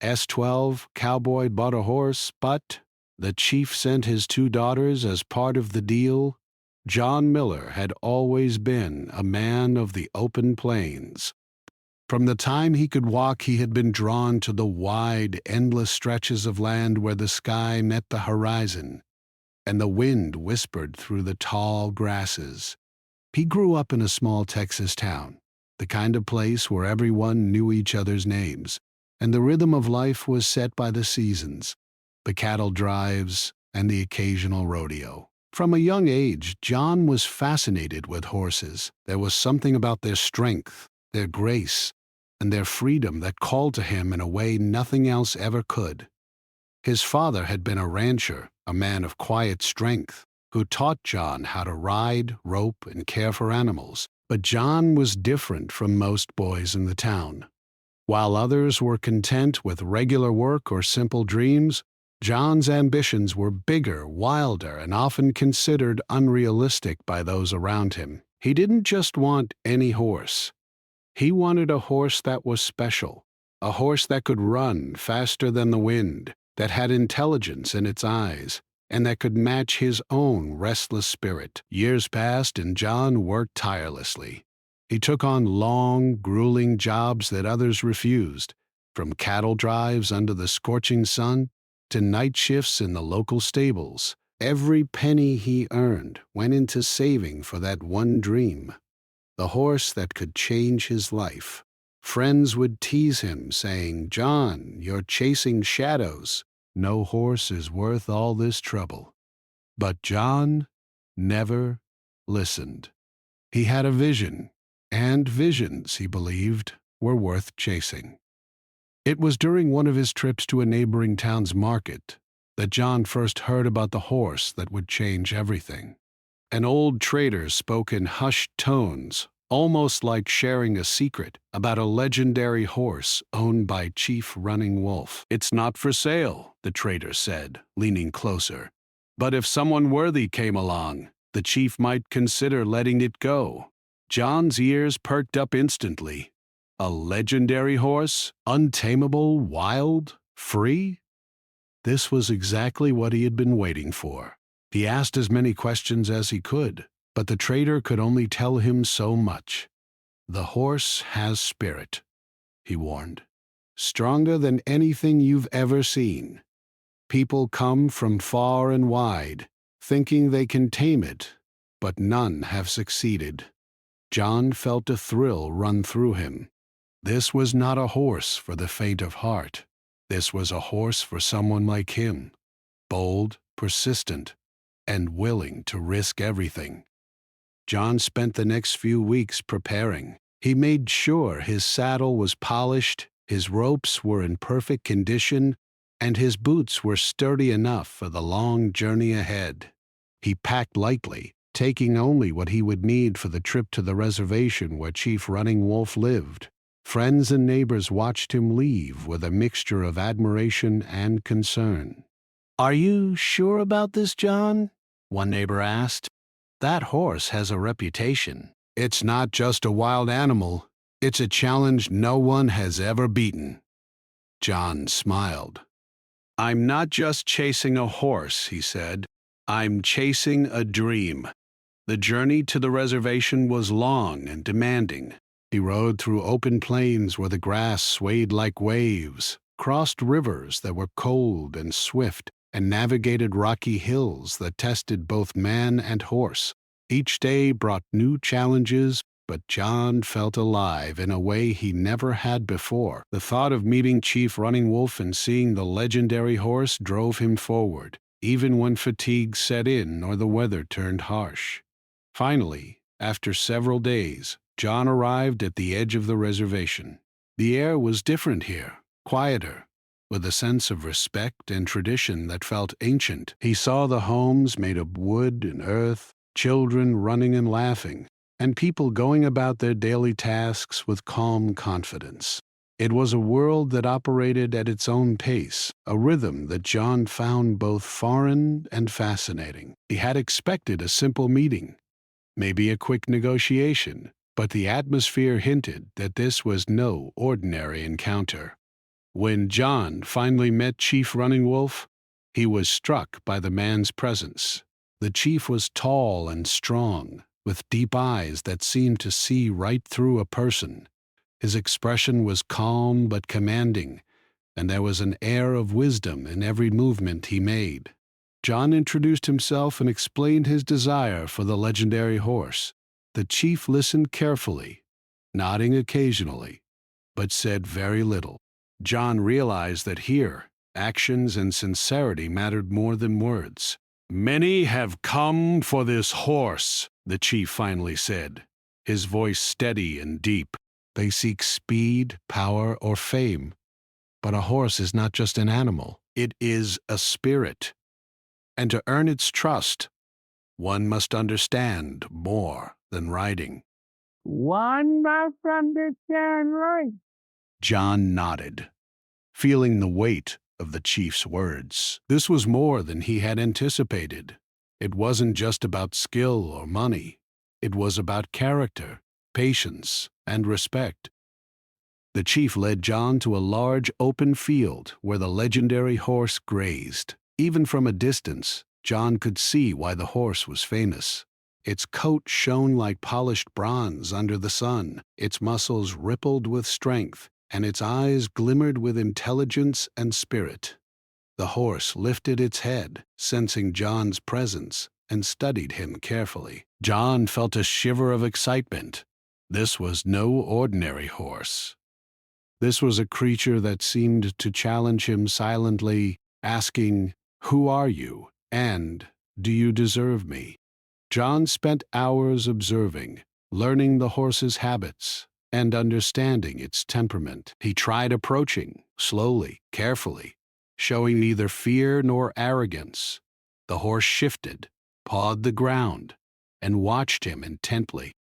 S12, Cowboy bought a horse, but the chief sent his two daughters as part of the deal. John Miller had always been a man of the open plains. From the time he could walk, he had been drawn to the wide, endless stretches of land where the sky met the horizon and the wind whispered through the tall grasses. He grew up in a small Texas town, the kind of place where everyone knew each other's names, and the rhythm of life was set by the seasons, the cattle drives, and the occasional rodeo. From a young age, John was fascinated with horses. There was something about their strength, their grace, and their freedom that called to him in a way nothing else ever could. His father had been a rancher, a man of quiet strength, who taught John how to ride, rope, and care for animals. But John was different from most boys in the town. While others were content with regular work or simple dreams, John's ambitions were bigger, wilder, and often considered unrealistic by those around him. He didn't just want any horse. He wanted a horse that was special, a horse that could run faster than the wind, that had intelligence in its eyes, and that could match his own restless spirit. Years passed and John worked tirelessly. He took on long, grueling jobs that others refused, from cattle drives under the scorching sun to night shifts in the local stables. Every penny he earned went into saving for that one dream, the horse that could change his life. Friends would tease him, saying, "John, you're chasing shadows. No horse is worth all this trouble." But John never listened. He had a vision, and visions, he believed, were worth chasing. It was during one of his trips to a neighboring town's market that John first heard about the horse that would change everything. An old trader spoke in hushed tones, almost like sharing a secret, about a legendary horse owned by Chief Running Wolf. "It's not for sale," the trader said, leaning closer. "But if someone worthy came along, the chief might consider letting it go." John's ears perked up instantly. A legendary horse? Untamable, wild, free? This was exactly what he had been waiting for. He asked as many questions as he could, but the trader could only tell him so much. "The horse has spirit," he warned. "Stronger than anything you've ever seen. People come from far and wide, thinking they can tame it, but none have succeeded." John felt a thrill run through him. This was not a horse for the faint of heart. This was a horse for someone like him, bold, persistent, and willing to risk everything. John spent the next few weeks preparing. He made sure his saddle was polished, his ropes were in perfect condition, and his boots were sturdy enough for the long journey ahead. He packed lightly, taking only what he would need for the trip to the reservation where Chief Running Wolf lived. Friends and neighbors watched him leave with a mixture of admiration and concern. "Are you sure about this, John?" one neighbor asked. "That horse has a reputation." "It's not just a wild animal. It's a challenge no one has ever beaten." John smiled. "I'm not just chasing a horse," he said. "I'm chasing a dream." The journey to the reservation was long and demanding. He rode through open plains where the grass swayed like waves, crossed rivers that were cold and swift, and navigated rocky hills that tested both man and horse. Each day brought new challenges, but John felt alive in a way he never had before. The thought of meeting Chief Running Wolf and seeing the legendary horse drove him forward, even when fatigue set in or the weather turned harsh. Finally, after several days, John arrived at the edge of the reservation. The air was different here, quieter, with a sense of respect and tradition that felt ancient. He saw the homes made of wood and earth, children running and laughing, and people going about their daily tasks with calm confidence. It was a world that operated at its own pace, a rhythm that John found both foreign and fascinating. He had expected a simple meeting, maybe a quick negotiation, but the atmosphere hinted that this was no ordinary encounter. When John finally met Chief Running Wolf, he was struck by the man's presence. The chief was tall and strong, with deep eyes that seemed to see right through a person. His expression was calm but commanding, and there was an air of wisdom in every movement he made. John introduced himself and explained his desire for the legendary horse. The chief listened carefully, nodding occasionally, but said very little. John realized that here, actions and sincerity mattered more than words. "Many have come for this horse," the chief finally said, his voice steady and deep. "They seek speed, power, or fame. But a horse is not just an animal. It is a spirit. And to earn its trust, one must understand more than riding." "One must understand right." John nodded, feeling the weight of the chief's words. This was more than he had anticipated. It wasn't just about skill or money. It was about character, patience, and respect. The chief led John to a large open field where the legendary horse grazed. Even from a distance, John could see why the horse was famous. Its coat shone like polished bronze under the sun, its muscles rippled with strength, and its eyes glimmered with intelligence and spirit. The horse lifted its head, sensing John's presence, and studied him carefully. John felt a shiver of excitement. This was no ordinary horse. This was a creature that seemed to challenge him silently, asking, "Who are you? And do you deserve me?" John spent hours observing, learning the horse's habits, and understanding its temperament. He tried approaching, slowly, carefully, showing neither fear nor arrogance. The horse shifted, pawed the ground, and watched him intently.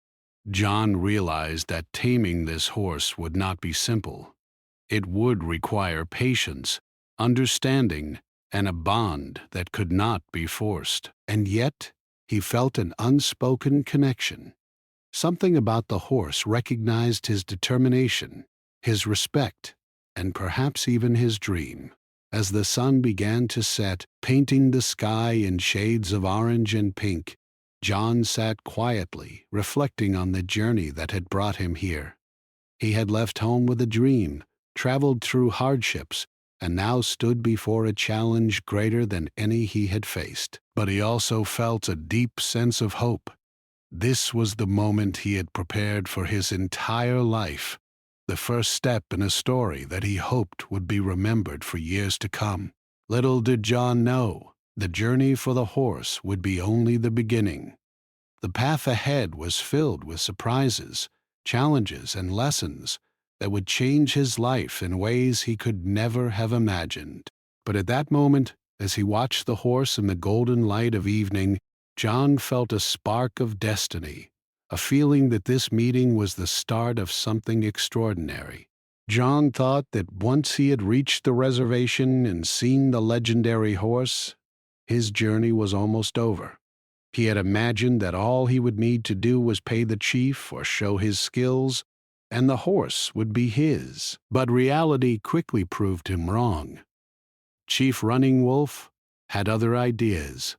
John realized that taming this horse would not be simple. It would require patience, understanding, and a bond that could not be forced. And yet, he felt an unspoken connection. Something about the horse recognized his determination, his respect, and perhaps even his dream. As the sun began to set, painting the sky in shades of orange and pink, John sat quietly, reflecting on the journey that had brought him here. He had left home with a dream, traveled through hardships, and now stood before a challenge greater than any he had faced. But he also felt a deep sense of hope. This was the moment he had prepared for his entire life, the first step in a story that he hoped would be remembered for years to come. Little did John know, the journey for the horse would be only the beginning. The path ahead was filled with surprises, challenges, and lessons that would change his life in ways he could never have imagined. But at that moment, as he watched the horse in the golden light of evening, John felt a spark of destiny, a feeling that this meeting was the start of something extraordinary. John thought that once he had reached the reservation and seen the legendary horse, his journey was almost over. He had imagined that all he would need to do was pay the chief or show his skills, and the horse would be his. But reality quickly proved him wrong. Chief Running Wolf had other ideas,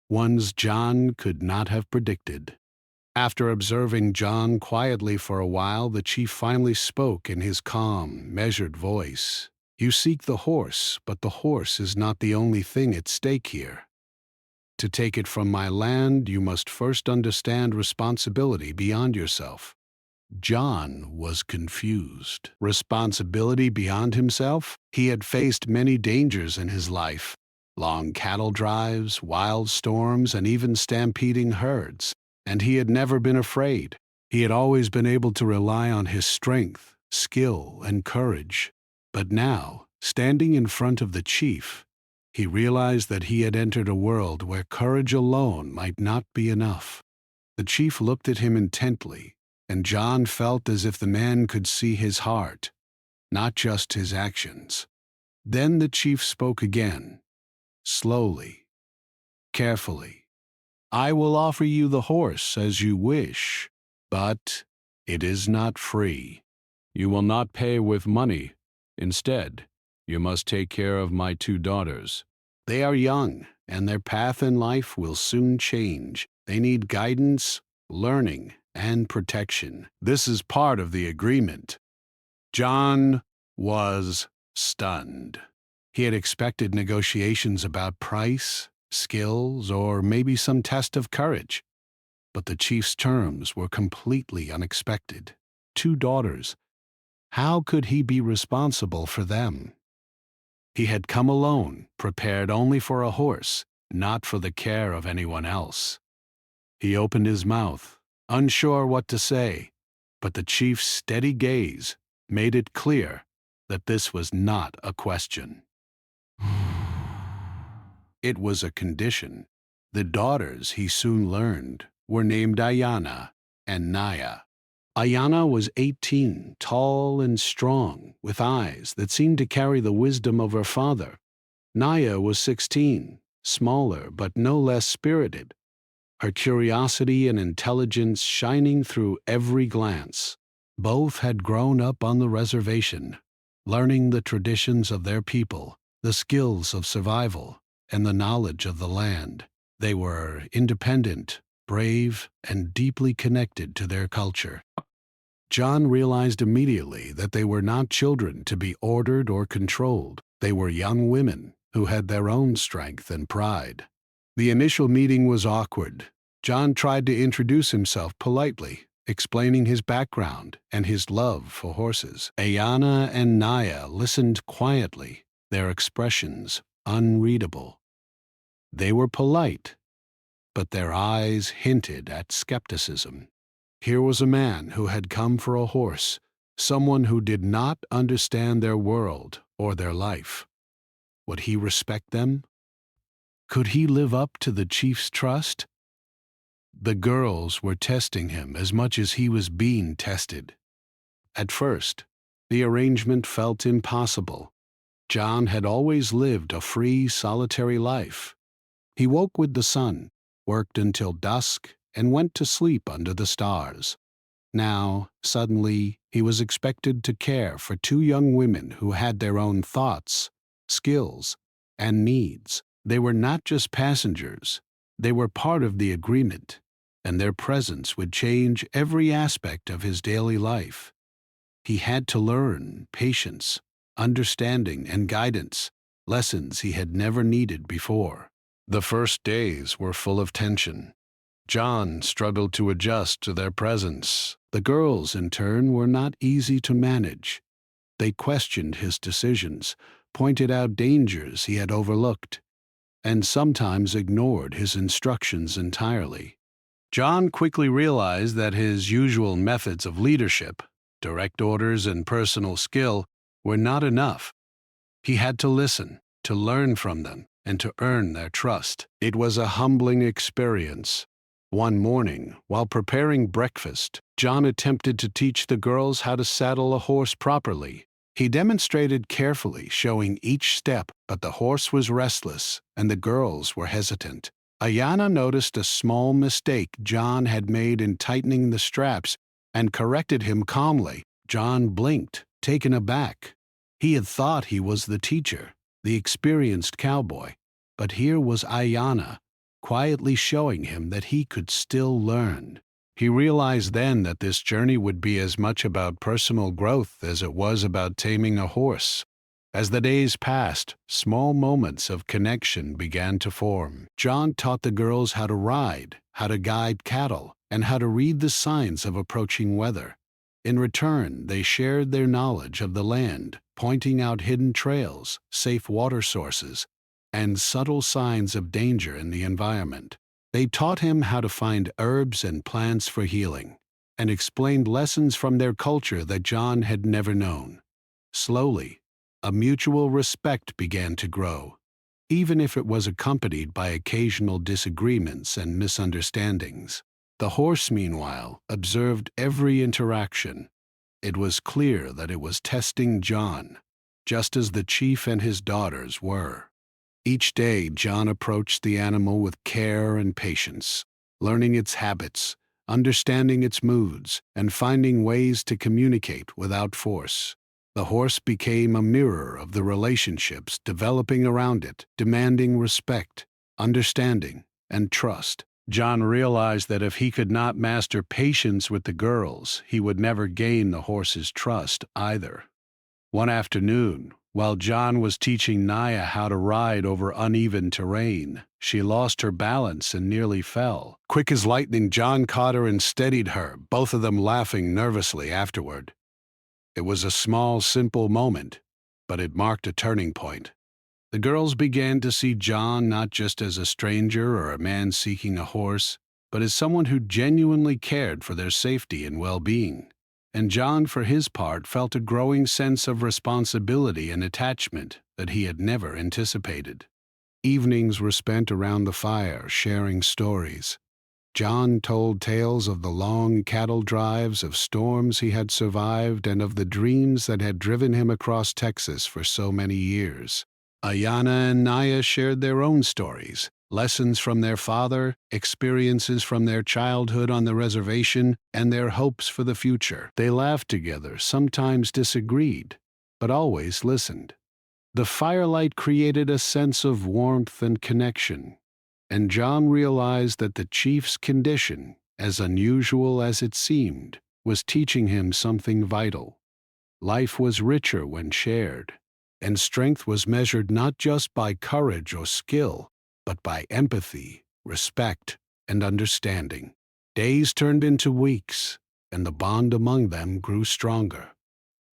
ones John could not have predicted. After observing John quietly for a while, the chief finally spoke in his calm, measured voice. "You seek the horse, but the horse is not the only thing at stake here. To take it from my land, you must first understand responsibility beyond yourself." John was confused. Responsibility beyond himself? He had faced many dangers in his life. Long cattle drives, wild storms, and even stampeding herds. And he had never been afraid. He had always been able to rely on his strength, skill, and courage. But now, standing in front of the chief, he realized that he had entered a world where courage alone might not be enough. The chief looked at him intently, and John felt as if the man could see his heart, not just his actions. Then the chief spoke again, slowly, carefully. "I will offer you the horse as you wish, but it is not free. You will not pay with money. Instead, You must take care of my two daughters. They are young, and their path in life will soon change. They need guidance, learning, and protection. This is part of the agreement." John was stunned. He had expected negotiations about price, skills, or maybe some test of courage. But the chief's terms were completely unexpected. Two daughters. How could he be responsible for them? He had come alone, prepared only for a horse, not for the care of anyone else. He opened his mouth, unsure what to say, but the chief's steady gaze made it clear that this was not a question. It was a condition. The daughters, he soon learned, were named Ayana and Naya. Ayana was 18, tall and strong, with eyes that seemed to carry the wisdom of her father. Naya was 16, smaller but no less spirited, her curiosity and intelligence shining through every glance. Both had grown up on the reservation, learning the traditions of their people, the skills of survival, and the knowledge of the land. They were independent, brave, and deeply connected to their culture. John realized immediately that they were not children to be ordered or controlled. They were young women who had their own strength and pride. The initial meeting was awkward. John tried to introduce himself politely, explaining his background and his love for horses. Ayana and Naya listened quietly, their expressions unreadable. They were polite, but their eyes hinted at skepticism. Here was a man who had come for a horse, someone who did not understand their world or their life. Would he respect them? Could he live up to the chief's trust? The girls were testing him as much as he was being tested. At first, the arrangement felt impossible. John had always lived a free, solitary life. He woke with the sun, worked until dusk, and went to sleep under the stars. Now, suddenly, he was expected to care for two young women who had their own thoughts, skills, and needs. They were not just passengers. They were part of the agreement, and their presence would change every aspect of his daily life. He had to learn patience, understanding, and guidance, lessons he had never needed before. The first days were full of tension. John struggled to adjust to their presence. The girls, in turn, were not easy to manage. They questioned his decisions, pointed out dangers he had overlooked, and sometimes ignored his instructions entirely. John quickly realized that his usual methods of leadership, direct orders and personal skill, were not enough. He had to listen, to learn from them, and to earn their trust. It was a humbling experience. One morning, while preparing breakfast, John attempted to teach the girls how to saddle a horse properly. He demonstrated carefully, showing each step, but the horse was restless, and the girls were hesitant. Ayana noticed a small mistake John had made in tightening the straps and corrected him calmly. John blinked, taken aback. He had thought he was the teacher, the experienced cowboy, but here was Ayana, quietly showing him that he could still learn. He realized then that this journey would be as much about personal growth as it was about taming a horse. As the days passed, small moments of connection began to form. John taught the girls how to ride, how to guide cattle, and how to read the signs of approaching weather. In return, they shared their knowledge of the land, pointing out hidden trails, safe water sources, and subtle signs of danger in the environment. They taught him how to find herbs and plants for healing, and explained lessons from their culture that John had never known. Slowly, a mutual respect began to grow, even if it was accompanied by occasional disagreements and misunderstandings. The horse, meanwhile, observed every interaction. It was clear that it was testing John, just as the chief and his daughters were. Each day, John approached the animal with care and patience, learning its habits, understanding its moods, and finding ways to communicate without force. The horse became a mirror of the relationships developing around it, demanding respect, understanding, and trust. John realized that if he could not master patience with the girls, he would never gain the horse's trust either. One afternoon, while John was teaching Naya how to ride over uneven terrain, she lost her balance and nearly fell. Quick as lightning, John caught her and steadied her, both of them laughing nervously afterward. It was a small, simple moment, but it marked a turning point. The girls began to see John not just as a stranger or a man seeking a horse, but as someone who genuinely cared for their safety and well-being. And John, for his part, felt a growing sense of responsibility and attachment that he had never anticipated. Evenings were spent around the fire, sharing stories. John told tales of the long cattle drives, of storms he had survived, and of the dreams that had driven him across Texas for so many years. Ayana and Naya shared their own stories, lessons from their father, experiences from their childhood on the reservation, and their hopes for the future. They laughed together, sometimes disagreed, but always listened. The firelight created a sense of warmth and connection, and John realized that the chief's condition, as unusual as it seemed, was teaching him something vital. Life was richer when shared, and strength was measured not just by courage or skill, but by empathy, respect, and understanding. Days turned into weeks, and the bond among them grew stronger.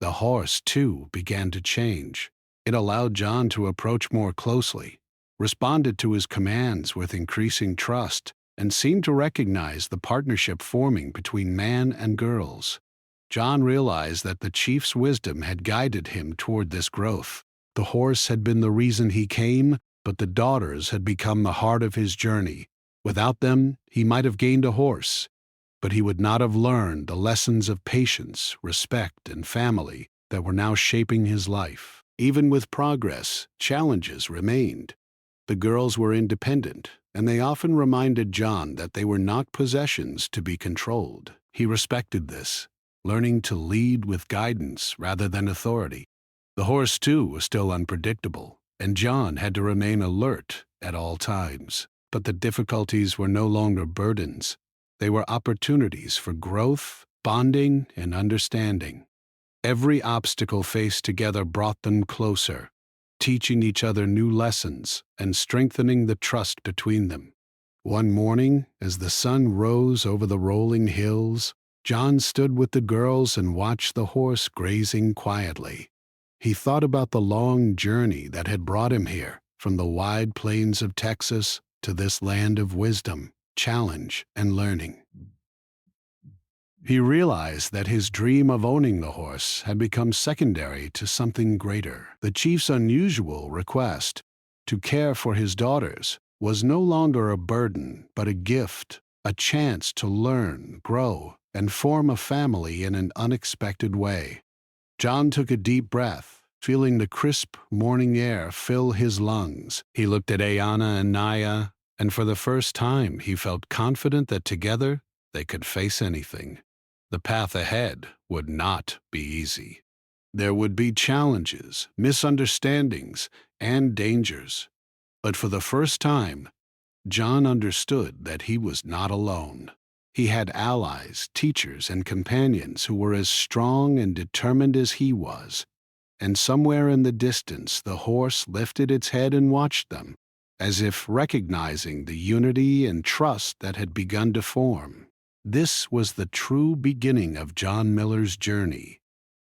The horse, too, began to change. It allowed John to approach more closely, responded to his commands with increasing trust, and seemed to recognize the partnership forming between man and girls. John realized that the chief's wisdom had guided him toward this growth. The horse had been the reason he came, but the daughters had become the heart of his journey. Without them, he might have gained a horse, but he would not have learned the lessons of patience, respect, and family that were now shaping his life. Even with progress, challenges remained. The girls were independent, and they often reminded John that they were not possessions to be controlled. He respected this, learning to lead with guidance rather than authority. The horse, too, was still unpredictable, and John had to remain alert at all times. But the difficulties were no longer burdens. They were opportunities for growth, bonding, and understanding. Every obstacle faced together brought them closer, teaching each other new lessons and strengthening the trust between them. One morning, as the sun rose over the rolling hills, John stood with the girls and watched the horse grazing quietly. He thought about the long journey that had brought him here, from the wide plains of Texas to this land of wisdom, challenge, and learning. He realized that his dream of owning the horse had become secondary to something greater. The chief's unusual request to care for his daughters was no longer a burden, but a gift, a chance to learn, grow, and form a family in an unexpected way. John took a deep breath, feeling the crisp morning air fill his lungs. He looked at Ayana and Naya, and for the first time he felt confident that together they could face anything. The path ahead would not be easy. There would be challenges, misunderstandings, and dangers. But for the first time, John understood that he was not alone. He had allies, teachers, and companions who were as strong and determined as he was. And somewhere in the distance, the horse lifted its head and watched them, as if recognizing the unity and trust that had begun to form. This was the true beginning of John Miller's journey,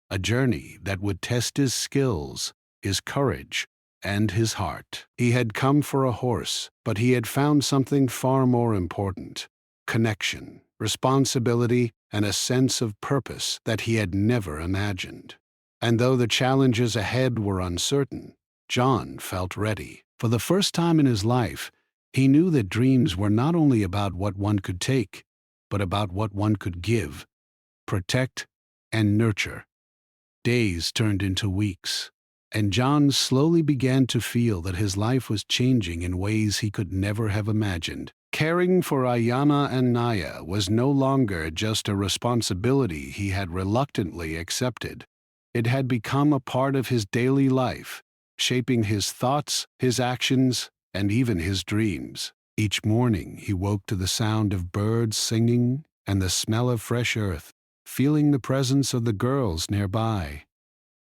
a journey that would test his skills, his courage, and his heart. He had come for a horse, but he had found something far more important: connection, responsibility, and a sense of purpose that he had never imagined. And though the challenges ahead were uncertain, John felt ready. For the first time in his life, he knew that dreams were not only about what one could take, but about what one could give, protect, and nurture. Days turned into weeks, and John slowly began to feel that his life was changing in ways he could never have imagined. Caring for Ayana and Naya was no longer just a responsibility he had reluctantly accepted. It had become a part of his daily life, shaping his thoughts, his actions, and even his dreams. Each morning he woke to the sound of birds singing and the smell of fresh earth, feeling the presence of the girls nearby.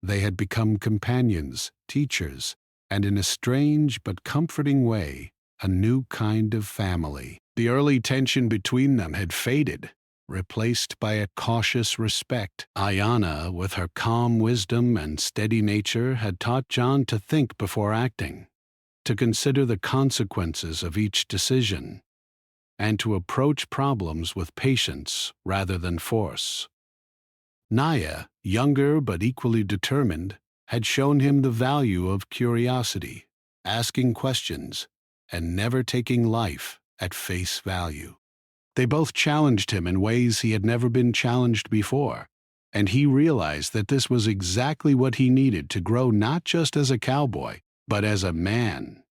They had become companions, teachers, and in a strange but comforting way, a new kind of family. The early tension between them had faded, replaced by a cautious respect. Ayanna, with her calm wisdom and steady nature, had taught John to think before acting, to consider the consequences of each decision, and to approach problems with patience rather than force. Naya, younger but equally determined, had shown him the value of curiosity, asking questions, and never taking life at face value. They both challenged him in ways he had never been challenged before, and he realized that this was exactly what he needed to grow not just as a cowboy, but as a man.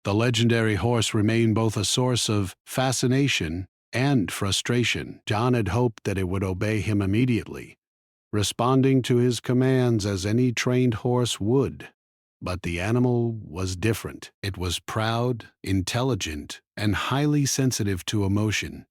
The legendary horse remained both a source of fascination and frustration. John had hoped that it would obey him immediately, responding to his commands as any trained horse would. But the animal was different. It was proud, intelligent, and highly sensitive to emotion.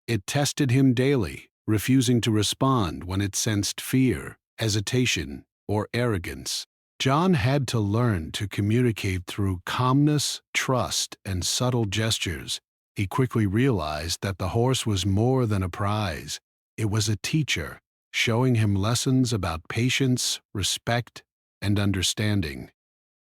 It tested him daily, refusing to respond when it sensed fear, hesitation, or arrogance. John had to learn to communicate through calmness, trust, and subtle gestures. He quickly realized that the horse was more than a prize. It was a teacher, showing him lessons about patience, respect, and understanding.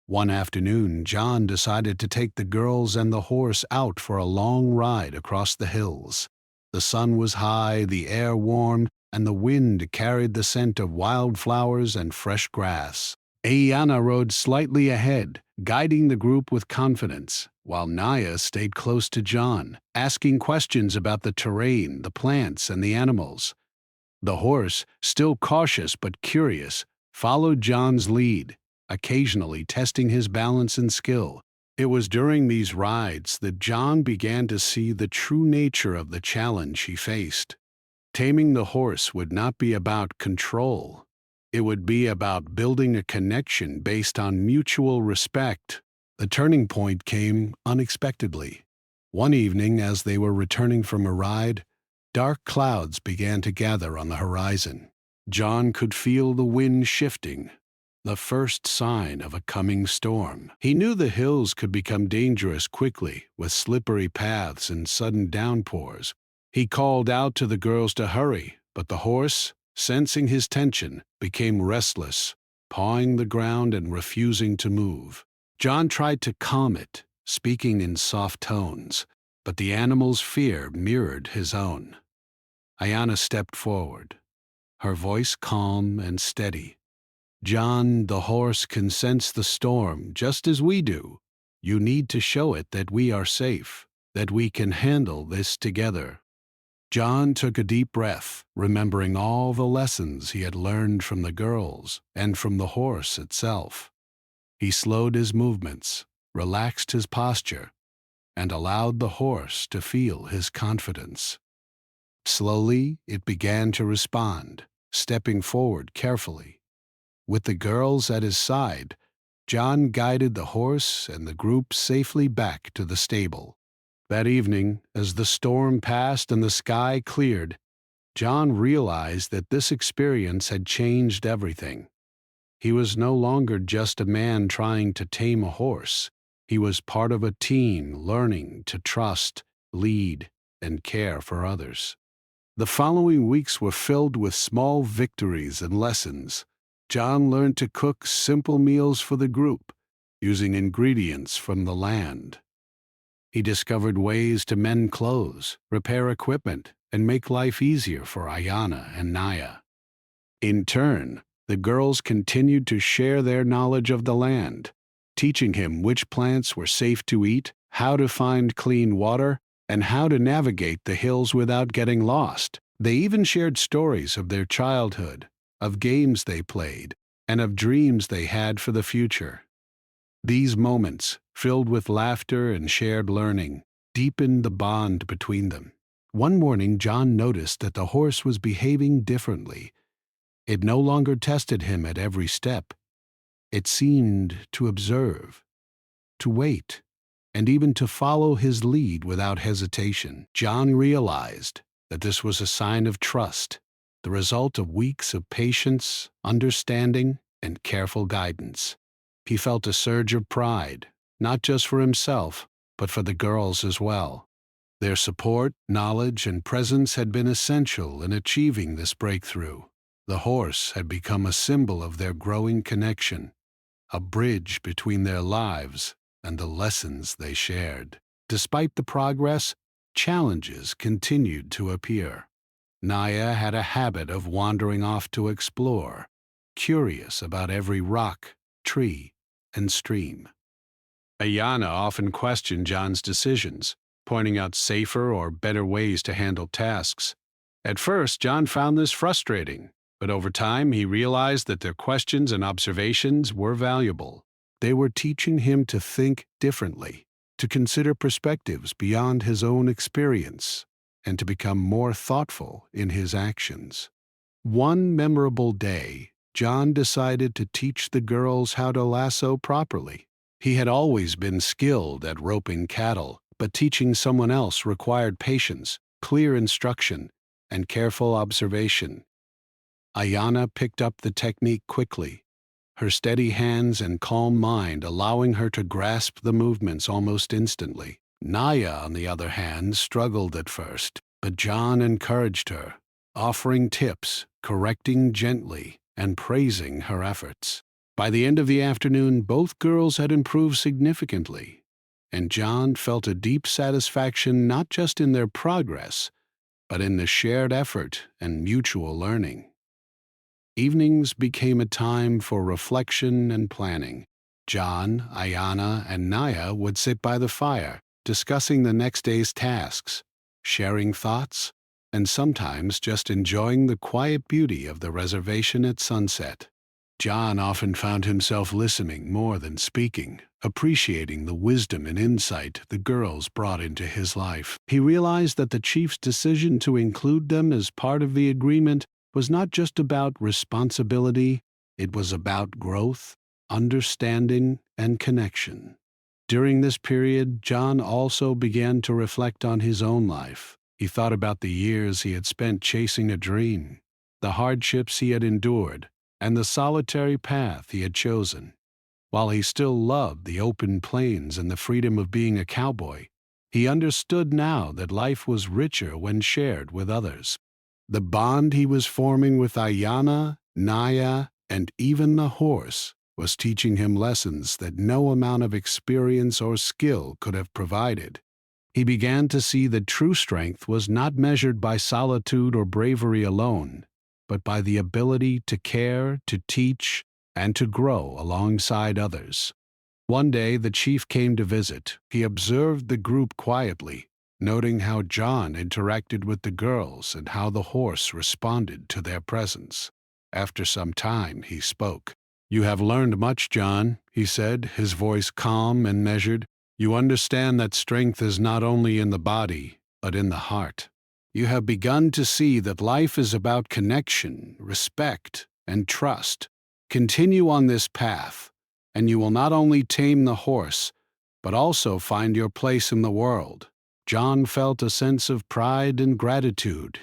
One afternoon, John decided to take the girls and the horse out for a long ride across the hills. The sun was high, the air warm, and the wind carried the scent of wildflowers and fresh grass. Ayanna rode slightly ahead, guiding the group with confidence, while Naya stayed close to John, asking questions about the terrain, the plants, and the animals. The horse, still cautious but curious, followed John's lead, occasionally testing his balance and skill. It was during these rides that John began to see the true nature of the challenge he faced. Taming the horse would not be about control. It would be about building a connection based on mutual respect. The turning point came unexpectedly. One evening, as they were returning from a ride, dark clouds began to gather on the horizon. John could feel the wind shifting, the first sign of a coming storm. He knew the hills could become dangerous quickly, with slippery paths and sudden downpours. He called out to the girls to hurry, but the horse, sensing his tension, became restless, pawing the ground and refusing to move. John tried to calm it, speaking in soft tones, but the animal's fear mirrored his own. Ayanna stepped forward, her voice calm and steady. "John, the horse can sense the storm just as we do. You need to show it that we are safe, that we can handle this together." John took a deep breath, remembering all the lessons he had learned from the girls and from the horse itself. He slowed his movements, relaxed his posture, and allowed the horse to feel his confidence. Slowly, it began to respond, stepping forward carefully. With the girls at his side, John guided the horse and the group safely back to the stable. That evening, as the storm passed and the sky cleared, John realized that this experience had changed everything. He was no longer just a man trying to tame a horse. He was part of a team learning to trust, lead, and care for others. The following weeks were filled with small victories and lessons. John learned to cook simple meals for the group, using ingredients from the land. He discovered ways to mend clothes, repair equipment, and make life easier for Ayanna and Naya. In turn, the girls continued to share their knowledge of the land, teaching him which plants were safe to eat, how to find clean water, and how to navigate the hills without getting lost. They even shared stories of their childhood, of games they played, and of dreams they had for the future. These moments, filled with laughter and shared learning, deepened the bond between them. One morning, John noticed that the horse was behaving differently. It no longer tested him at every step. It seemed to observe, to wait, and even to follow his lead without hesitation. John realized that this was a sign of trust, the result of weeks of patience, understanding, and careful guidance. He felt a surge of pride, not just for himself, but for the girls as well. Their support, knowledge, and presence had been essential in achieving this breakthrough. The horse had become a symbol of their growing connection, a bridge between their lives and the lessons they shared. Despite the progress, challenges continued to appear. Naya had a habit of wandering off to explore, curious about every rock, tree, and stream. Ayana often questioned John's decisions, pointing out safer or better ways to handle tasks. At first, John found this frustrating, but over time he realized that their questions and observations were valuable. They were teaching him to think differently, to consider perspectives beyond his own experience, and to become more thoughtful in his actions. One memorable day, John decided to teach the girls how to lasso properly. He had always been skilled at roping cattle, but teaching someone else required patience, clear instruction, and careful observation. Ayana picked up the technique quickly, her steady hands and calm mind allowing her to grasp the movements almost instantly. Naya, on the other hand, struggled at first, but John encouraged her, offering tips, correcting gently, and praising her efforts. By the end of the afternoon, both girls had improved significantly, and John felt a deep satisfaction not just in their progress, but in the shared effort and mutual learning. Evenings became a time for reflection and planning. John, Ayana, and Naya would sit by the fire, discussing the next day's tasks, sharing thoughts, and sometimes just enjoying the quiet beauty of the reservation at sunset. John often found himself listening more than speaking, appreciating the wisdom and insight the girls brought into his life. He realized that the chief's decision to include them as part of the agreement was not just about responsibility, it was about growth, understanding, and connection. During this period, John also began to reflect on his own life. He thought about the years he had spent chasing a dream, the hardships he had endured, and the solitary path he had chosen. While he still loved the open plains and the freedom of being a cowboy, he understood now that life was richer when shared with others. The bond he was forming with Ayana, Naya, and even the horse was teaching him lessons that no amount of experience or skill could have provided. He began to see that true strength was not measured by solitude or bravery alone, but by the ability to care, to teach, and to grow alongside others. One day the chief came to visit. He observed the group quietly, noting how John interacted with the girls and how the horse responded to their presence. After some time, he spoke. "You have learned much, John," he said, his voice calm and measured. "You understand that strength is not only in the body, but in the heart. You have begun to see that life is about connection, respect, and trust. Continue on this path, and you will not only tame the horse, but also find your place in the world." John felt a sense of pride and gratitude.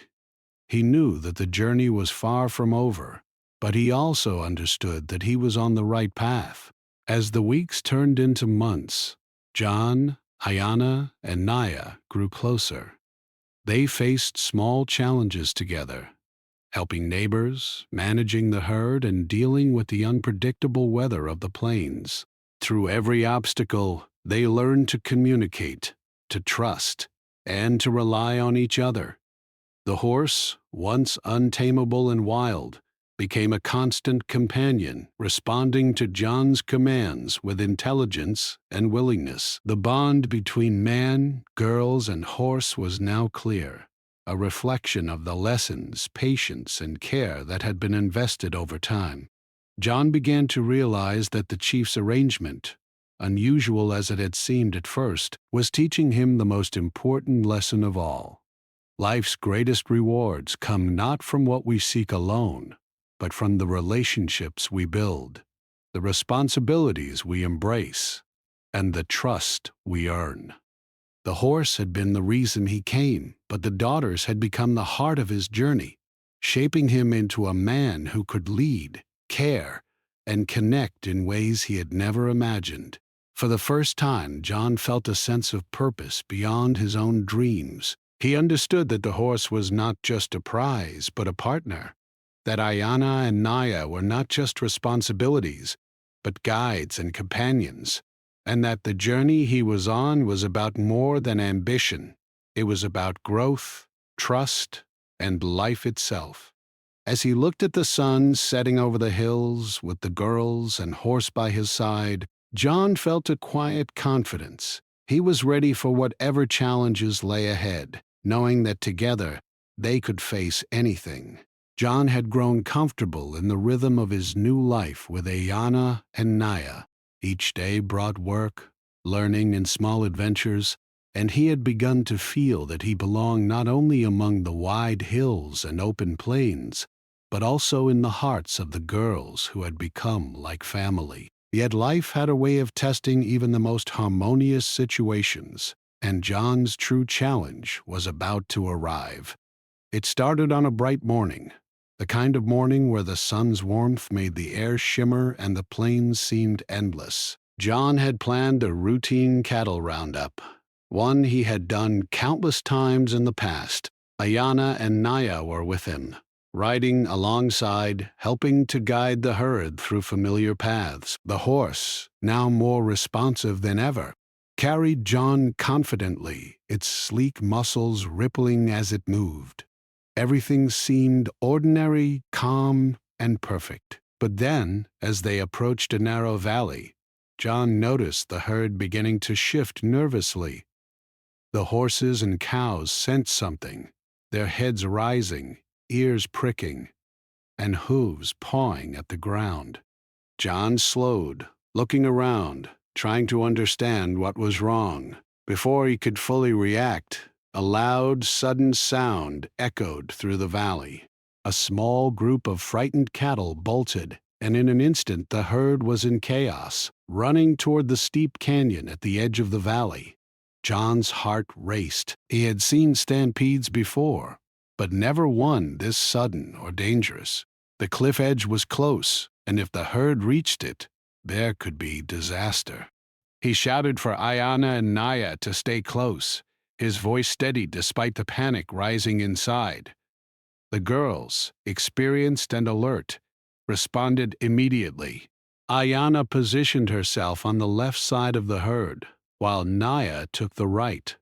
He knew that the journey was far from over, but he also understood that he was on the right path. As the weeks turned into months, John, Ayana, and Naya grew closer. They faced small challenges together, helping neighbors, managing the herd, and dealing with the unpredictable weather of the plains. Through every obstacle, they learned to communicate, to trust, and to rely on each other. The horse, once untamable and wild, became a constant companion, responding to John's commands with intelligence and willingness. The bond between man, girls, and horse was now clear, a reflection of the lessons, patience, and care that had been invested over time. John began to realize that the chief's arrangement, unusual as it had seemed at first, was teaching him the most important lesson of all. Life's greatest rewards come not from what we seek alone, but from the relationships we build, the responsibilities we embrace, and the trust we earn. The horse had been the reason he came, but the daughters had become the heart of his journey, shaping him into a man who could lead, care, and connect in ways he had never imagined. For the first time, John felt a sense of purpose beyond his own dreams. He understood that the horse was not just a prize, but a partner, that Ayana and Naya were not just responsibilities, but guides and companions, and that the journey he was on was about more than ambition. It was about growth, trust, and life itself. As he looked at the sun setting over the hills with the girls and horse by his side, John felt a quiet confidence. He was ready for whatever challenges lay ahead, knowing that together they could face anything. John had grown comfortable in the rhythm of his new life with Ayana and Naya. Each day brought work, learning, and small adventures, and he had begun to feel that he belonged not only among the wide hills and open plains, but also in the hearts of the girls who had become like family. Yet life had a way of testing even the most harmonious situations, and John's true challenge was about to arrive. It started on a bright morning, the kind of morning where the sun's warmth made the air shimmer and the plains seemed endless. John had planned a routine cattle roundup, one he had done countless times in the past. Ayana and Naya were with him, riding alongside, helping to guide the herd through familiar paths. The horse, now more responsive than ever, carried John confidently, its sleek muscles rippling as it moved. Everything seemed ordinary, calm, and perfect. But then, as they approached a narrow valley, John noticed the herd beginning to shift nervously. The horses and cows sensed something, their heads rising, ears pricking, and hooves pawing at the ground. John slowed, looking around, trying to understand what was wrong. Before he could fully react, a loud, sudden sound echoed through the valley. A small group of frightened cattle bolted, and in an instant the herd was in chaos, running toward the steep canyon at the edge of the valley. John's heart raced. He had seen stampedes before, but never one this sudden or dangerous. The cliff edge was close, and if the herd reached it, there could be disaster. He shouted for Ayana and Naya to stay close, his voice steady despite the panic rising inside. The girls, experienced and alert, responded immediately. Ayana positioned herself on the left side of the herd, while Naya took the right.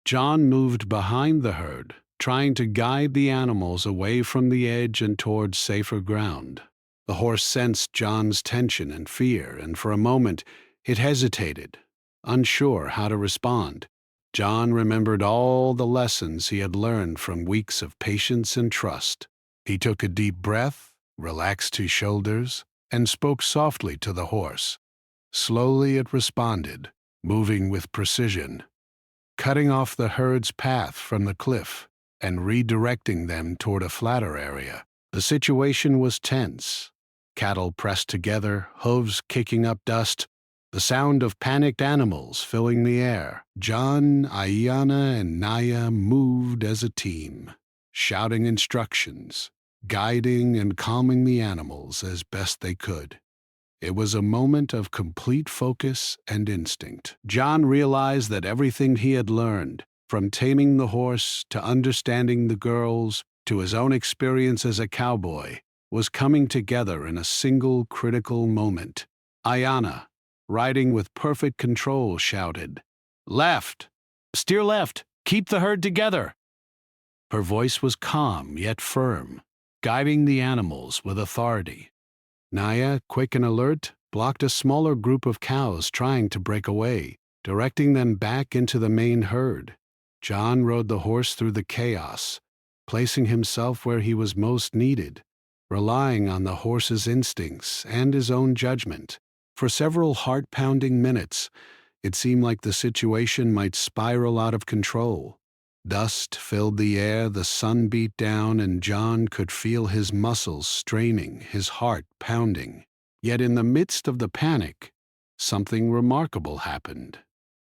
John moved behind the herd, trying to guide the animals away from the edge and towards safer ground. The horse sensed John's tension and fear, and for a moment it hesitated, unsure how to respond. John remembered all the lessons he had learned from weeks of patience and trust. He took a deep breath, relaxed his shoulders, and spoke softly to the horse. Slowly it responded, moving with precision, cutting off the herd's path from the cliff and redirecting them toward a flatter area. The situation was tense. Cattle pressed together, hooves kicking up dust, the sound of panicked animals filling the air. John, Ayana, and Naya moved as a team, shouting instructions, guiding and calming the animals as best they could. It was a moment of complete focus and instinct. John realized that everything he had learned, from taming the horse to understanding the girls to his own experience as a cowboy, was coming together in a single critical moment. Ayana, riding with perfect control, shouted, "Left! Steer left! Keep the herd together!" Her voice was calm yet firm, guiding the animals with authority. Naya, quick and alert, blocked a smaller group of cows trying to break away, directing them back into the main herd. John rode the horse through the chaos, placing himself where he was most needed, relying on the horse's instincts and his own judgment. For several heart-pounding minutes, it seemed like the situation might spiral out of control. Dust filled the air, the sun beat down, and John could feel his muscles straining, his heart pounding. Yet in the midst of the panic, something remarkable happened.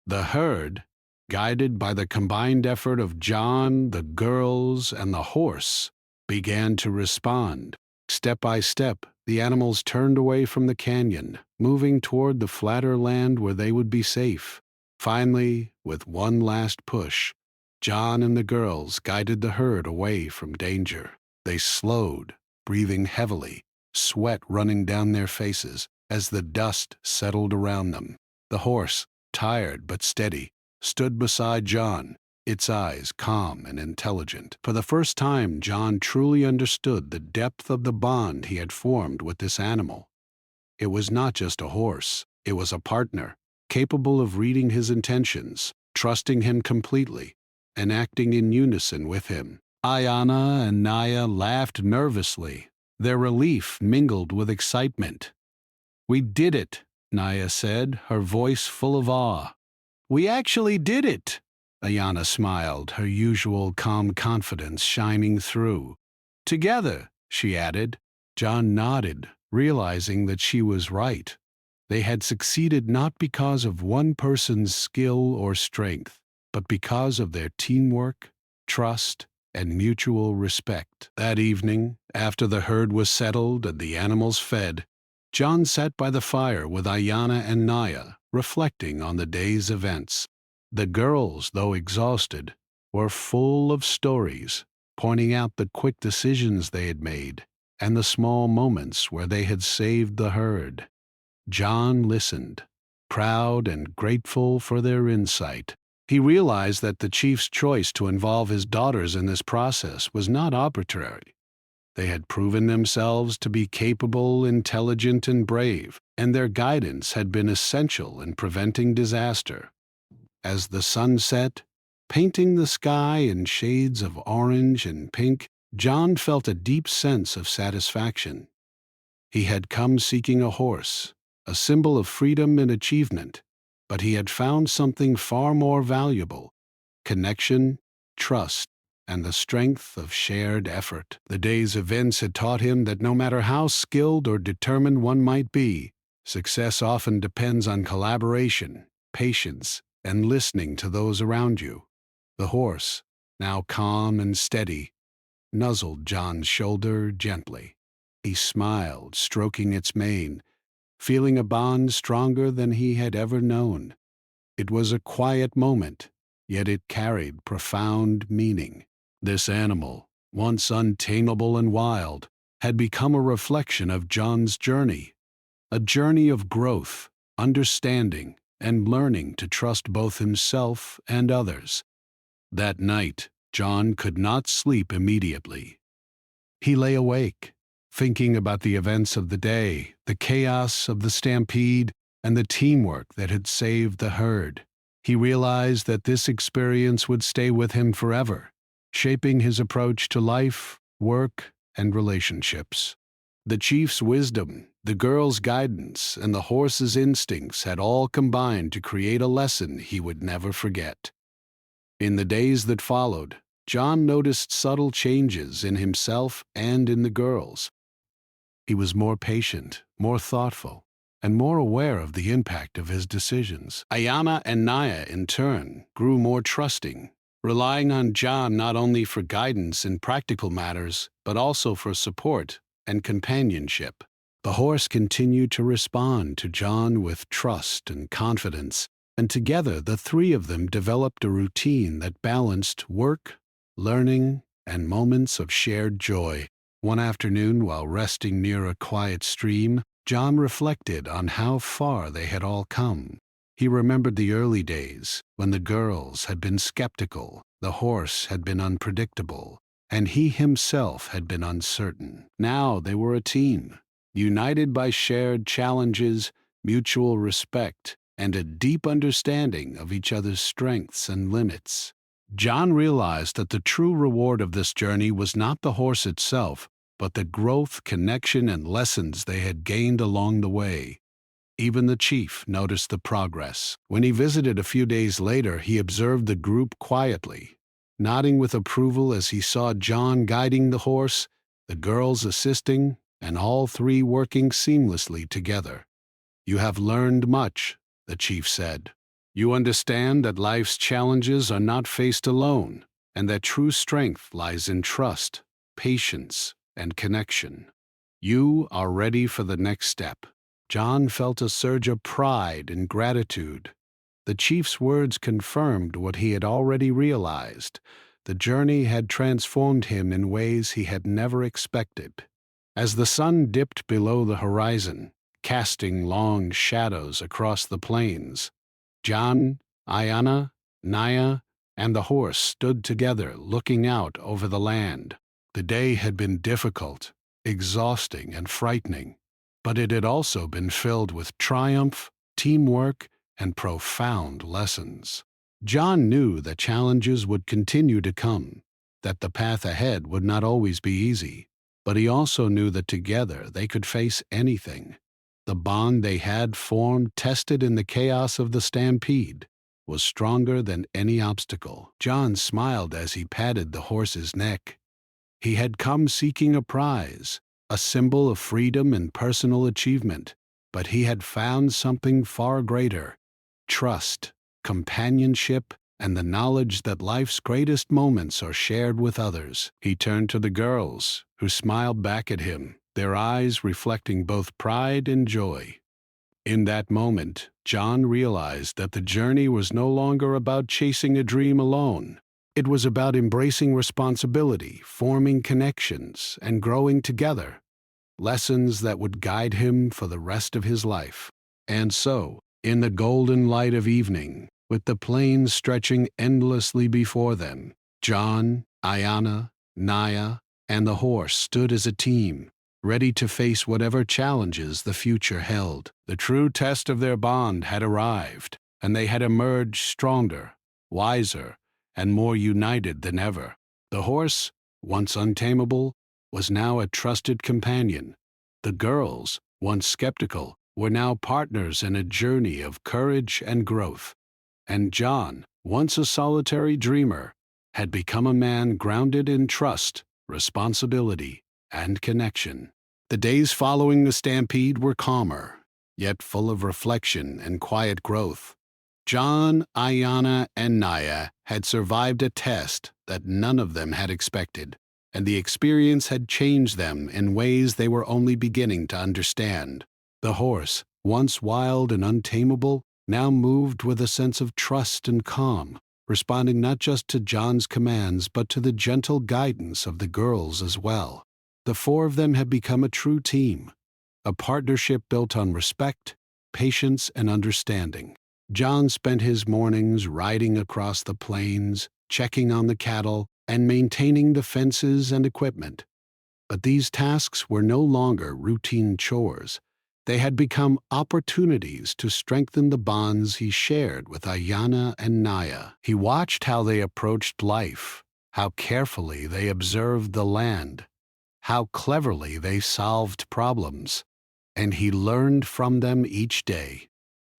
The herd, guided by the combined effort of John, the girls, and the horse, began to respond. Step by step, the animals turned away from the canyon, moving toward the flatter land where they would be safe. Finally, with one last push, John and the girls guided the herd away from danger. They slowed, breathing heavily, sweat running down their faces as the dust settled around them. The horse, tired but steady, stood beside John, its eyes calm and intelligent. For the first time, John truly understood the depth of the bond he had formed with this animal. It was not just a horse, it was a partner, capable of reading his intentions, trusting him completely, and acting in unison with him. Ayana and Naya laughed nervously, their relief mingled with excitement. "We did it," Naya said, her voice full of awe. "We actually did it," Ayana smiled, her usual calm confidence shining through. "Together," she added. John nodded, realizing that she was right. They had succeeded not because of one person's skill or strength, but because of their teamwork, trust, and mutual respect. That evening, after the herd was settled and the animals fed, John sat by the fire with Ayana and Naya, reflecting on the day's events. The girls, though exhausted, were full of stories, pointing out the quick decisions they had made and the small moments where they had saved the herd. John listened, proud and grateful for their insight. He realized that the chief's choice to involve his daughters in this process was not arbitrary. They had proven themselves to be capable, intelligent, and brave, and their guidance had been essential in preventing disaster. As the sun set, painting the sky in shades of orange and pink, John felt a deep sense of satisfaction. He had come seeking a horse, a symbol of freedom and achievement, but he had found something far more valuable: connection, trust, and the strength of shared effort. The day's events had taught him that no matter how skilled or determined one might be, success often depends on collaboration, patience, and listening to those around you. The horse, now calm and steady, nuzzled John's shoulder gently. He smiled, stroking its mane, feeling a bond stronger than he had ever known. It was a quiet moment, yet it carried profound meaning. This animal, once untamable and wild, had become a reflection of John's journey, a journey of growth, understanding, and learning to trust both himself and others. That night, John could not sleep immediately. He lay awake, thinking about the events of the day, the chaos of the stampede, and the teamwork that had saved the herd. He realized that this experience would stay with him forever, shaping his approach to life, work, and relationships. The chief's wisdom, the girl's guidance, and the horse's instincts had all combined to create a lesson he would never forget. In the days that followed, John noticed subtle changes in himself and in the girls. He was more patient, more thoughtful, and more aware of the impact of his decisions. Ayana and Naya, in turn, grew more trusting, relying on John not only for guidance in practical matters, but also for support and companionship. The horse continued to respond to John with trust and confidence, and together the three of them developed a routine that balanced work, learning, and moments of shared joy. One afternoon, while resting near a quiet stream, John reflected on how far they had all come. He remembered the early days, when the girls had been skeptical, the horse had been unpredictable, and he himself had been uncertain. Now they were a team, united by shared challenges, mutual respect, and a deep understanding of each other's strengths and limits. John realized that the true reward of this journey was not the horse itself, but the growth, connection, and lessons they had gained along the way. Even the chief noticed the progress. When he visited a few days later, he observed the group quietly, nodding with approval as he saw John guiding the horse, the girls assisting, and all three working seamlessly together. "You have learned much," the chief said. "You understand that life's challenges are not faced alone, and that true strength lies in trust, patience, and connection. You are ready for the next step." John felt a surge of pride and gratitude. The chief's words confirmed what he had already realized. The journey had transformed him in ways he had never expected. As the sun dipped below the horizon, casting long shadows across the plains, John, Ayana, Naya, and the horse stood together looking out over the land. The day had been difficult, exhausting, and frightening, but it had also been filled with triumph, teamwork, and profound lessons. John knew that challenges would continue to come, that the path ahead would not always be easy, but he also knew that together they could face anything. The bond they had formed, tested in the chaos of the stampede, was stronger than any obstacle. John smiled as he patted the horse's neck. He had come seeking a prize, a symbol of freedom and personal achievement, but he had found something far greater: trust, companionship, and the knowledge that life's greatest moments are shared with others. He turned to the girls, who smiled back at him, their eyes reflecting both pride and joy. In that moment, John realized that the journey was no longer about chasing a dream alone. It was about embracing responsibility, forming connections, and growing together. Lessons that would guide him for the rest of his life. And so, in the golden light of evening, with the plains stretching endlessly before them, John, Ayana, Naya, and the horse stood as a team, ready to face whatever challenges the future held. The true test of their bond had arrived, and they had emerged stronger, wiser, and more united than ever. The horse, once untamable, was now a trusted companion. The girls, once skeptical, were now partners in a journey of courage and growth. And John, once a solitary dreamer, had become a man grounded in trust, responsibility, and connection. The days following the stampede were calmer, yet full of reflection and quiet growth. John, Ayana, and Naya had survived a test that none of them had expected, and the experience had changed them in ways they were only beginning to understand. The horse, once wild and untamable, now moved with a sense of trust and calm, responding not just to John's commands but to the gentle guidance of the girls as well. The four of them had become a true team, a partnership built on respect, patience, and understanding. John spent his mornings riding across the plains, checking on the cattle, and maintaining the fences and equipment. But these tasks were no longer routine chores. They had become opportunities to strengthen the bonds he shared with Ayana and Naya. He watched how they approached life, how carefully they observed the land, how cleverly they solved problems, and he learned from them each day.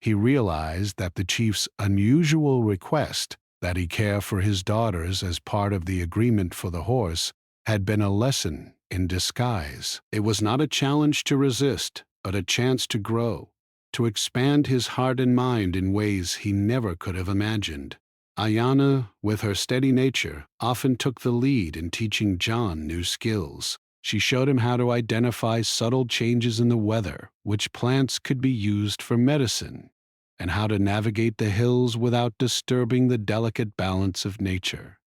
He realized that the chief's unusual request that he care for his daughters as part of the agreement for the horse had been a lesson in disguise. It was not a challenge to resist, but a chance to grow, to expand his heart and mind in ways he never could have imagined. Ayana, with her steady nature, often took the lead in teaching John new skills. She showed him how to identify subtle changes in the weather, which plants could be used for medicine, and how to navigate the hills without disturbing the delicate balance of nature.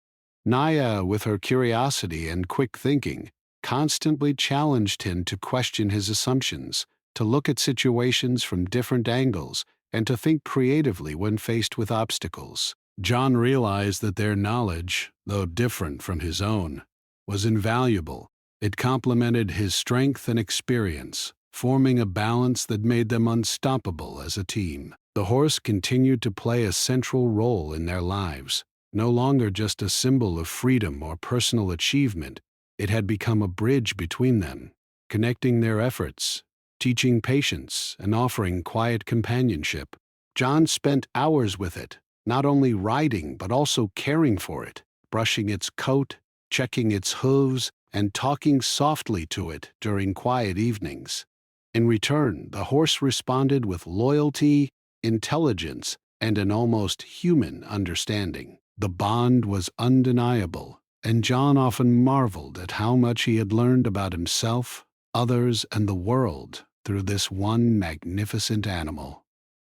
Naya, with her curiosity and quick thinking, constantly challenged him to question his assumptions, to look at situations from different angles, and to think creatively when faced with obstacles. John realized that their knowledge, though different from his own, was invaluable. It complemented his strength and experience, forming a balance that made them unstoppable as a team. The horse continued to play a central role in their lives, no longer just a symbol of freedom or personal achievement. It had become a bridge between them, connecting their efforts, teaching patience, and offering quiet companionship. John spent hours with it, not only riding but also caring for it, brushing its coat, checking its hooves, and talking softly to it during quiet evenings. In return, the horse responded with loyalty, intelligence, and an almost human understanding. The bond was undeniable, and John often marveled at how much he had learned about himself, others, and the world through this one magnificent animal.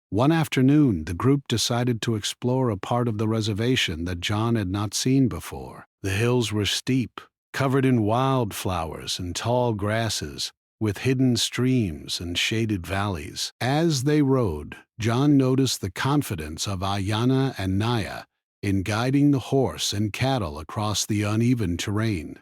One afternoon, the group decided to explore a part of the reservation that John had not seen before. The hills were steep, covered in wildflowers and tall grasses, with hidden streams and shaded valleys. As they rode, John noticed the confidence of Ayana and Naya in guiding the horse and cattle across the uneven terrain.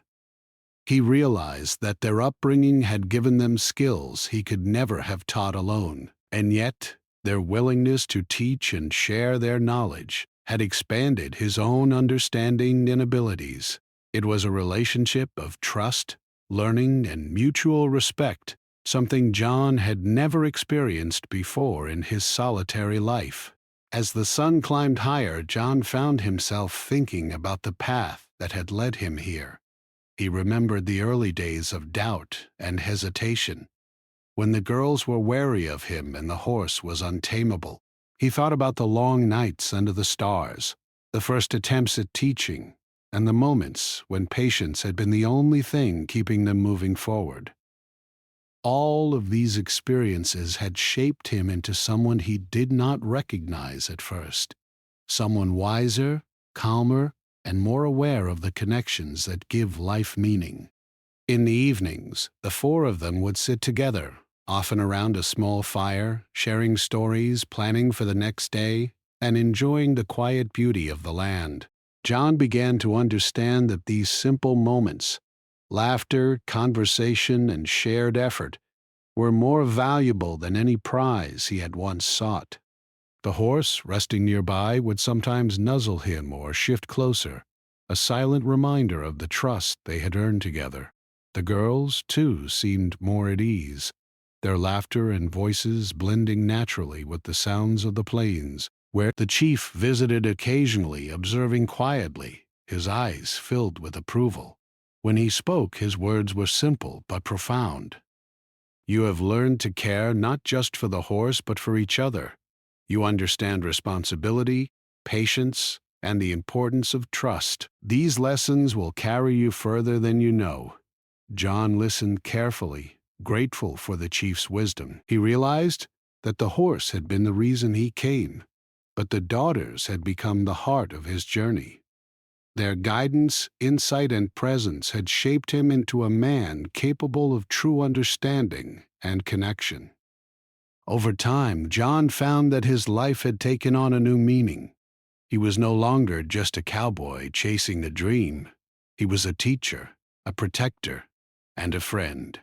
He realized that their upbringing had given them skills he could never have taught alone, and yet their willingness to teach and share their knowledge had expanded his own understanding and abilities. It was a relationship of trust, learning, and mutual respect, something John had never experienced before in his solitary life. As the sun climbed higher, John found himself thinking about the path that had led him here. He remembered the early days of doubt and hesitation, when the girls were wary of him and the horse was untamable. He thought about the long nights under the stars, the first attempts at teaching, and the moments when patience had been the only thing keeping them moving forward. All of these experiences had shaped him into someone he did not recognize at first, someone wiser, calmer, and more aware of the connections that give life meaning. In the evenings, the four of them would sit together, often around a small fire, sharing stories, planning for the next day, and enjoying the quiet beauty of the land. John began to understand that these simple moments, laughter, conversation, and shared effort, were more valuable than any prize he had once sought. The horse, resting nearby, would sometimes nuzzle him or shift closer, a silent reminder of the trust they had earned together. The girls, too, seemed more at ease, their laughter and voices blending naturally with the sounds of the plains, where the chief visited occasionally, observing quietly, his eyes filled with approval. When he spoke, his words were simple but profound. "You have learned to care not just for the horse but for each other. You understand responsibility, patience, and the importance of trust. These lessons will carry you further than you know." John listened carefully, grateful for the chief's wisdom. He realized that the horse had been the reason he came, but the daughters had become the heart of his journey. Their guidance, insight, and presence had shaped him into a man capable of true understanding and connection. Over time, John found that his life had taken on a new meaning. He was no longer just a cowboy chasing the dream. He was a teacher, a protector, and a friend.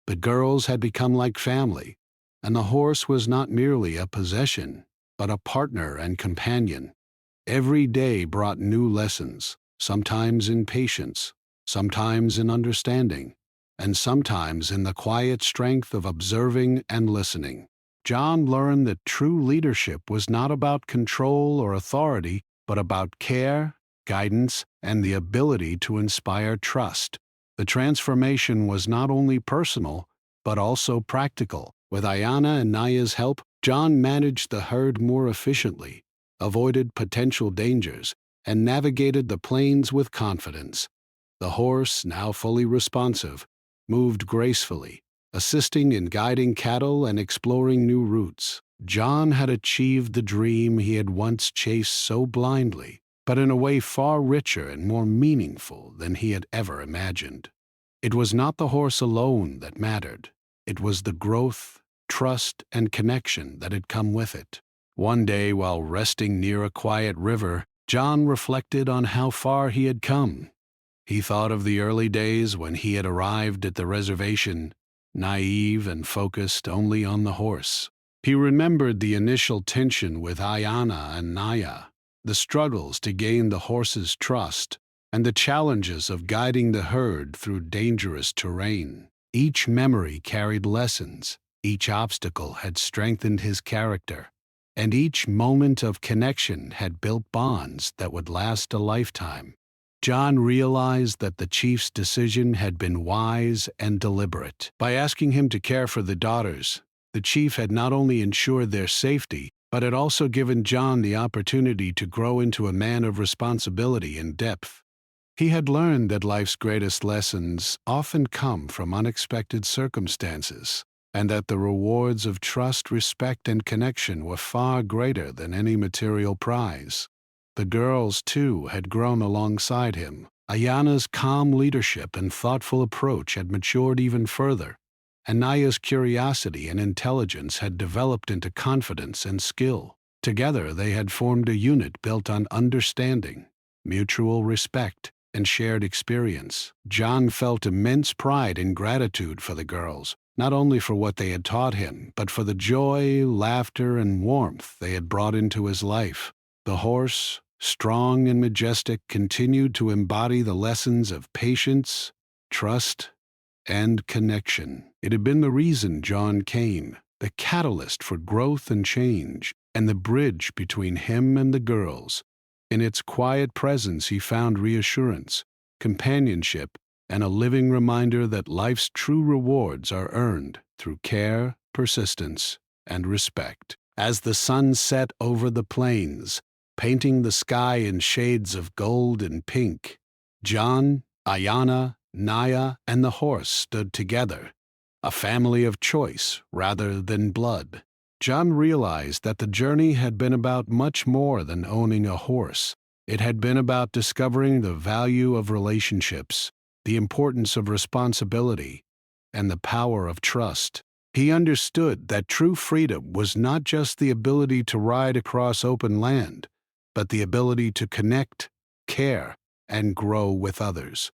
The girls had become like family, and the horse was not merely a possession, but a partner and companion. Every day brought new lessons, sometimes in patience, sometimes in understanding, and sometimes in the quiet strength of observing and listening. John learned that true leadership was not about control or authority, but about care, guidance, and the ability to inspire trust. The transformation was not only personal, but also practical. With Ayana and Naya's help, John managed the herd more efficiently, avoided potential dangers, and navigated the plains with confidence. The horse, now fully responsive, moved gracefully, assisting in guiding cattle and exploring new routes. John had achieved the dream he had once chased so blindly, but in a way far richer and more meaningful than he had ever imagined. It was not the horse alone that mattered. It was the growth, trust, and connection that had come with it. One day, while resting near a quiet river, John reflected on how far he had come. He thought of the early days when he had arrived at the reservation, naive and focused only on the horse. He remembered the initial tension with Ayana and Naya, the struggles to gain the horse's trust, and the challenges of guiding the herd through dangerous terrain. Each memory carried lessons, each obstacle had strengthened his character, and each moment of connection had built bonds that would last a lifetime. John realized that the chief's decision had been wise and deliberate. By asking him to care for the daughters, the chief had not only ensured their safety, but had also given John the opportunity to grow into a man of responsibility and depth. He had learned that life's greatest lessons often come from unexpected circumstances, and that the rewards of trust, respect, and connection were far greater than any material prize. The girls, too, had grown alongside him. Ayana's calm leadership and thoughtful approach had matured even further, and Naya's curiosity and intelligence had developed into confidence and skill. Together, they had formed a unit built on understanding, mutual respect, and shared experience. John felt immense pride and gratitude for the girls, not only for what they had taught him, but for the joy, laughter, and warmth they had brought into his life. The horse, strong and majestic, continued to embody the lessons of patience, trust, and connection. It had been the reason John came, the catalyst for growth and change, and the bridge between him and the girls. In its quiet presence he found reassurance, companionship, and a living reminder that life's true rewards are earned through care, persistence, and respect. As the sun set over the plains, painting the sky in shades of gold and pink, John, Ayana, Naya, and the horse stood together, a family of choice rather than blood. John realized that the journey had been about much more than owning a horse. It had been about discovering the value of relationships, the importance of responsibility, and the power of trust. He understood that true freedom was not just the ability to ride across open land, but the ability to connect, care, and grow with others.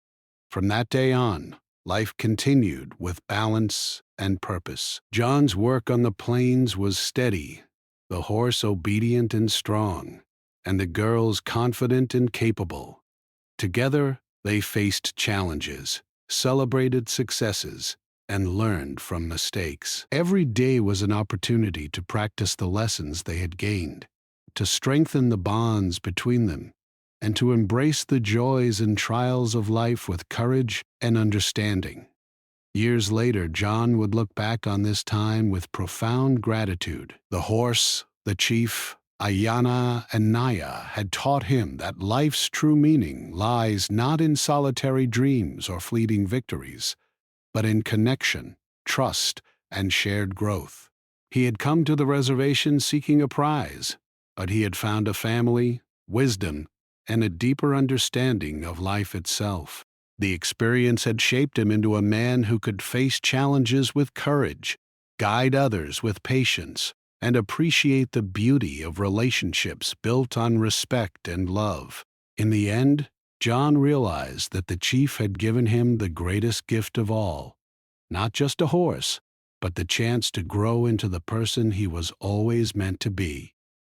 From that day on, life continued with balance and purpose. John's work on the plains was steady, the horse obedient and strong, and the girls confident and capable. Together, they faced challenges, celebrated successes, and learned from mistakes. Every day was an opportunity to practice the lessons they had gained, to strengthen the bonds between them, and to embrace the joys and trials of life with courage and understanding. Years later, John would look back on this time with profound gratitude. The horse, the chief, Ayana, and Naya had taught him that life's true meaning lies not in solitary dreams or fleeting victories, but in connection, trust, and shared growth. He had come to the reservation seeking a prize, but he had found a family, wisdom, and a deeper understanding of life itself. The experience had shaped him into a man who could face challenges with courage, guide others with patience, and appreciate the beauty of relationships built on respect and love. In the end, John realized that the chief had given him the greatest gift of all, not just a horse, but the chance to grow into the person he was always meant to be.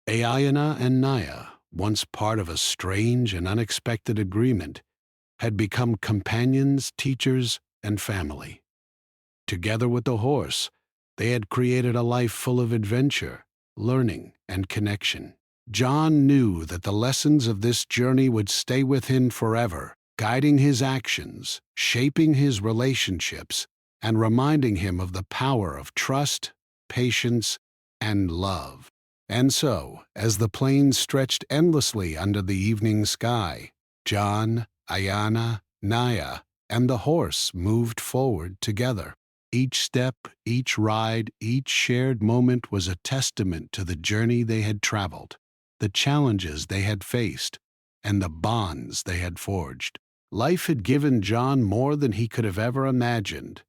Ayana and Naya, once part of a strange and unexpected agreement, had become companions, teachers, and family. Together with the horse, they had created a life full of adventure, learning, and connection. John knew that the lessons of this journey would stay with him forever, guiding his actions, shaping his relationships, and reminding him of the power of trust, patience, and love. And so, as the plains stretched endlessly under the evening sky, John, Ayana, Naya, and the horse moved forward together. Each step, each ride, each shared moment was a testament to the journey they had traveled, the challenges they had faced, and the bonds they had forged. Life had given John more than he could have ever imagined.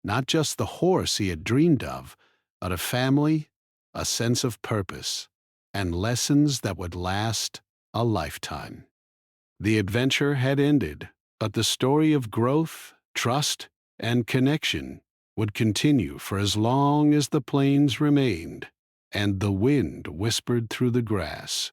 Not just the horse he had dreamed of, but a family, a sense of purpose, and lessons that would last a lifetime. The adventure had ended, but the story of growth, trust, and connection would continue for as long as the plains remained and the wind whispered through the grass.